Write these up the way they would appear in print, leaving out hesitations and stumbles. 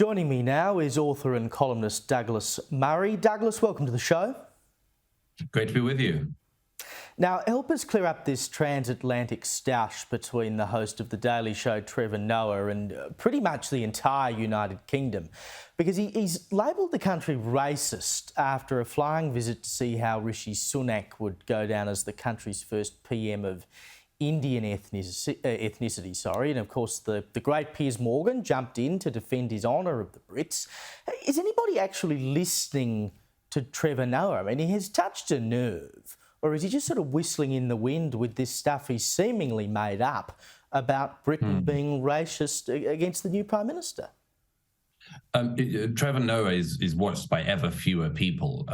Joining me now is author and columnist Douglas Murray. Douglas, welcome to the show. Great to be with you. Now, help us clear up this transatlantic stoush between the host of The Daily Show, Trevor Noah, and pretty much the entire United Kingdom, because he's labelled the country racist after a flying visit to see how Rishi Sunak would go down as the country's first PM of Indian ethnicity, and of course the great Piers Morgan jumped in to defend his honour of the Brits. Is anybody actually listening to Trevor Noah? I mean, he has touched a nerve, or is he just sort of whistling in the wind with this stuff he's seemingly made up about Britain being racist against the new Prime Minister? Trevor Noah is watched by ever fewer people.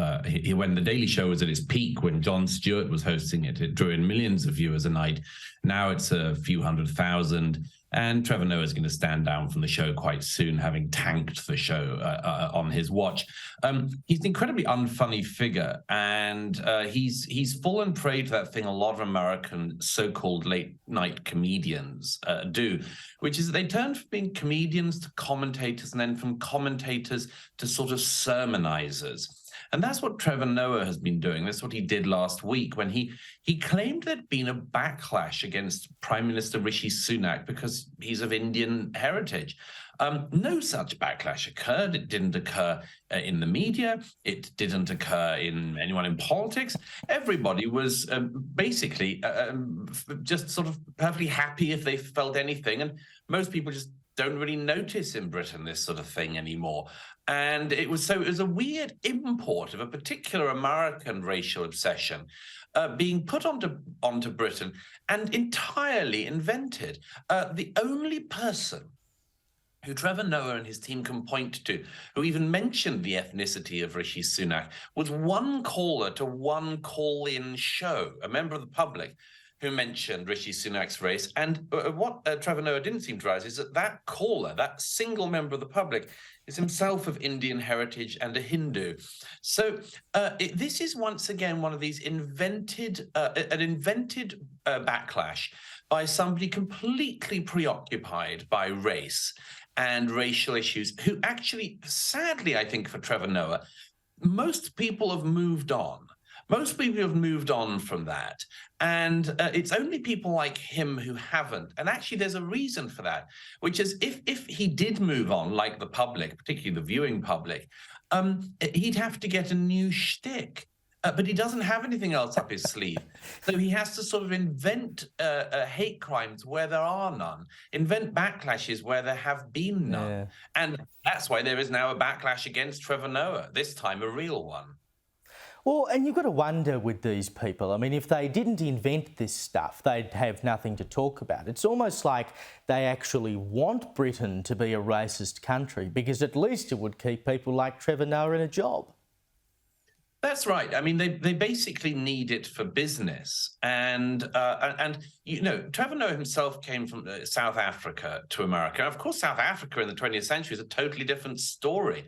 When The Daily Show was at its peak, when Jon Stewart was hosting it, it drew in millions of viewers a night. Now it's a few 100,000. And Trevor Noah is going to stand down from the show quite soon, having tanked the show on his watch. He's an incredibly unfunny figure, and he's fallen prey to that thing a lot of American so-called late-night comedians do, which is that they turn from being comedians to commentators, and then from commentators to sort of sermonizers. And that's what Trevor Noah has been doing. That's what he did last week when he claimed there'd been a backlash against Prime Minister Rishi Sunak because he's of Indian heritage. No such backlash occurred. It didn't occur in the media. It didn't occur in anyone in politics. Everybody was basically just sort of perfectly happy if they felt anything. And most people just don't really notice in Britain this sort of thing anymore. And it was a weird import of a particular American racial obsession being put onto Britain and entirely invented. The only person who Trevor Noah and his team can point to, who even mentioned the ethnicity of Rishi Sunak, was one caller to one call-in show, a member of the public, who mentioned Rishi Sunak's race. And what Trevor Noah didn't seem to realize is that caller, that single member of the public, is himself of Indian heritage and a Hindu. So this is once again one of these invented backlash by somebody completely preoccupied by race and racial issues, who actually, sadly, I think for Trevor Noah, most people have moved on. Most people have moved on from that. And it's only people like him who haven't. And actually, there's a reason for that, which is if he did move on, like the public, particularly the viewing public, he'd have to get a new shtick. But he doesn't have anything else up his sleeve. So he has to sort of invent hate crimes where there are none, invent backlashes where there have been none. Yeah. And that's why there is now a backlash against Trevor Noah, this time a real one. Well, and you've got to wonder with these people, I mean, if they didn't invent this stuff, they'd have nothing to talk about. It's almost like they actually want Britain to be a racist country, because at least it would keep people like Trevor Noah in a job. That's right. I mean, they basically need it for business. And you know, Trevor Noah himself came from South Africa to America. And of course, South Africa in the 20th century is a totally different story.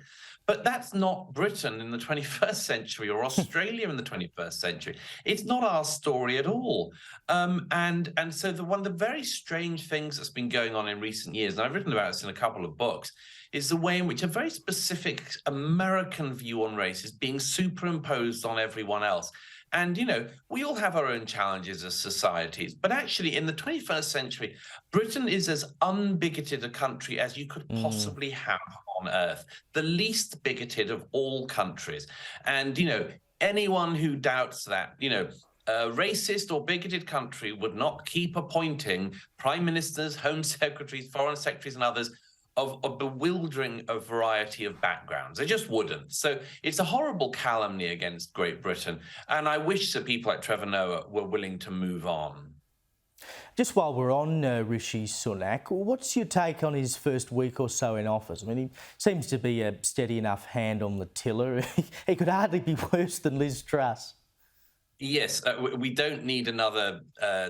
But that's not Britain in the 21st century or Australia in the 21st century. It's not our story at all. And so one of the very strange things that's been going on in recent years, and I've written about this in a couple of books, is the way in which a very specific American view on race is being superimposed on everyone else. And, you know, we all have our own challenges as societies, but actually in the 21st century, Britain is as unbigoted a country as you could possibly have on earth, the least bigoted of all countries. And, you know, anyone who doubts that, you know, a racist or bigoted country would not keep appointing prime ministers, home secretaries, foreign secretaries and others of a bewildering variety of backgrounds. They just wouldn't. So it's a horrible calumny against Great Britain. And I wish that people like Trevor Noah were willing to move on. Just while we're on Rishi Sunak, what's your take on his first week or so in office? I mean, he seems to be a steady enough hand on the tiller. He could hardly be worse than Liz Truss. Yes, we don't need another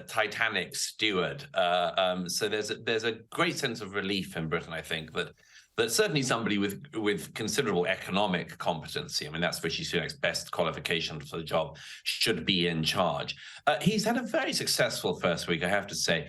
Titanic steward. So there's a great sense of relief in Britain, I think, that certainly somebody with considerable economic competency, I mean, that's Rishi Sunak's best qualification for the job, should be in charge. He's had a very successful first week, I have to say.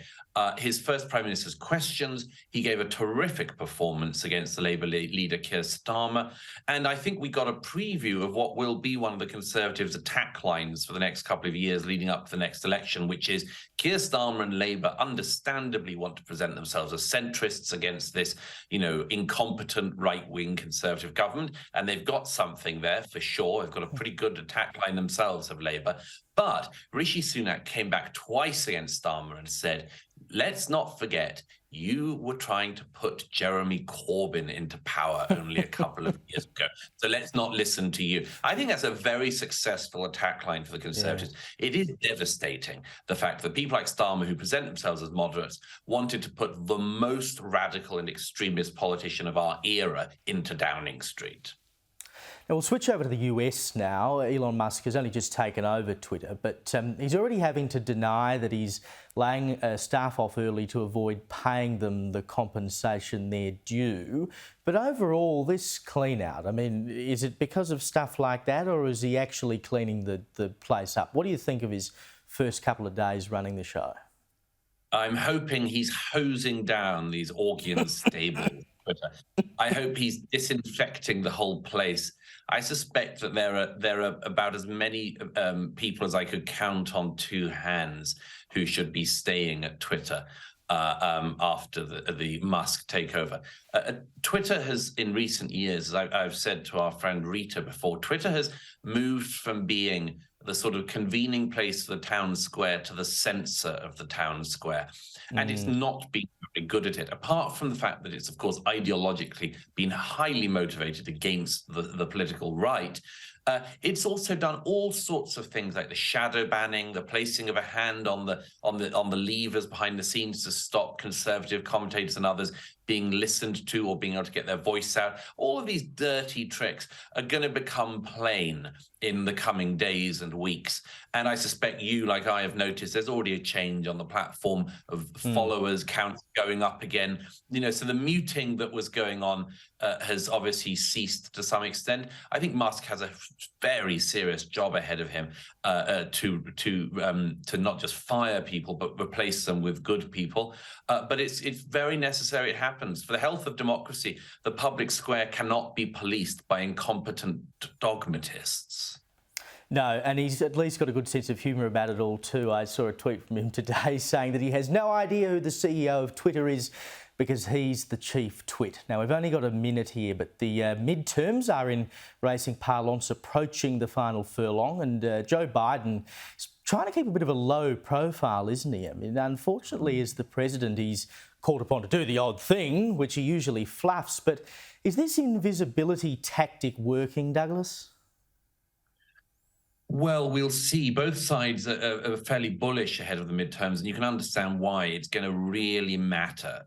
his first prime minister's questions. He gave a terrific performance against the Labour leader, Keir Starmer. And I think we got a preview of what will be one of the Conservatives' attack lines for the next couple of years leading up to the next election, which is Keir Starmer and Labour understandably want to present themselves as centrists against this, incompetent right-wing Conservative government. And they've got something there for sure. They've got a pretty good attack line themselves of Labour. But Rishi Sunak came back twice against Starmer and said, let's not forget, you were trying to put Jeremy Corbyn into power only a couple of years ago. So let's not listen to you. I think that's a very successful attack line for the Conservatives. Yeah. It is devastating, the fact that people like Starmer, who present themselves as moderates, wanted to put the most radical and extremist politician of our era into Downing Street. Now we'll switch over to the US now. Elon Musk has only just taken over Twitter, but he's already having to deny that he's laying staff off early to avoid paying them the compensation they're due. But overall, this clean out, I mean, is it because of stuff like that, or is he actually cleaning the place up? What do you think of his first couple of days running the show? I'm hoping he's hosing down these Augean stables. I hope he's disinfecting the whole place. I suspect that there are about as many people as I could count on two hands who should be staying at Twitter after the Musk takeover. Twitter has, in recent years, as I've said to our friend Rita before, Twitter has moved from being the sort of convening place for the town square to the censor of the town square. And it's not been very good at it, apart from the fact that it's, of course, ideologically been highly motivated against the political right. It's also done all sorts of things like the shadow banning, the placing of a hand on the levers behind the scenes to stop conservative commentators and others being listened to or being able to get their voice out. All of these dirty tricks are going to become plain in the coming days and weeks. And I suspect you, like I, have noticed there's already a change on the platform of followers counts going up again. So the muting that was going on has obviously ceased to some extent. I think Musk has a very serious job ahead of him to not just fire people but replace them with good people. But it's very necessary it happens. For the health of democracy, the public square cannot be policed by incompetent dogmatists. No, and he's at least got a good sense of humour about it all too. I saw a tweet from him today saying that he has no idea who the CEO of Twitter is because he's the chief twit. Now, we've only got a minute here, but the midterms are in racing parlance, approaching the final furlong, and Joe Biden is trying to keep a bit of a low profile, isn't he? I mean, unfortunately, as the president, he's called upon to do the odd thing, which he usually fluffs. But is this invisibility tactic working, Douglas? Well, we'll see. Both sides are fairly bullish ahead of the midterms, and you can understand why. It's going to really matter,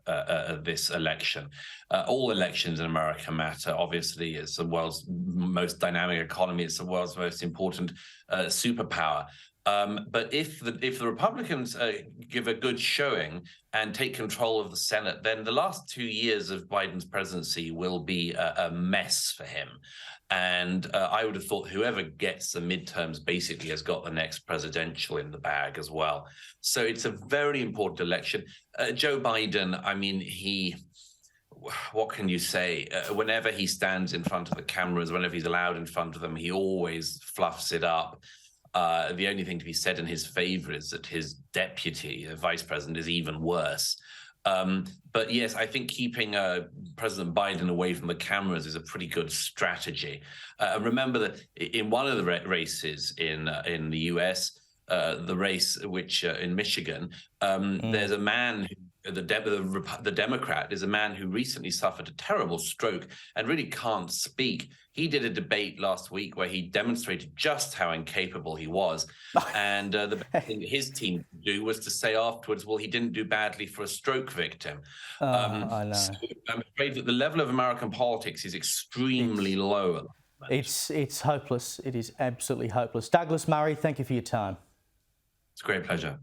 this election. All elections in America matter. Obviously, it's the world's most dynamic economy. It's the world's most important superpower. But if the Republicans give a good showing and take control of the Senate, then the last 2 years of Biden's presidency will be a mess for him. And I would have thought whoever gets the midterms basically has got the next presidential in the bag as well. So it's a very important election. Joe Biden, I mean, what can you say? Whenever he stands in front of the cameras, whenever he's allowed in front of them, he always fluffs it up. The only thing to be said in his favor is that his deputy, the vice president, is even worse. But yes, I think keeping President Biden away from the cameras is a pretty good strategy. Remember that in one of the races in the US, the race which in Michigan, there's a man who, the Democrat is a man who recently suffered a terrible stroke and really can't speak. He did a debate last week where he demonstrated just how incapable he was. And the best thing his team could do was to say afterwards, well, he didn't do badly for a stroke victim. I know. So I'm afraid that the level of American politics is extremely low. It's hopeless. It is absolutely hopeless. Douglas Murray, thank you for your time. It's a great pleasure.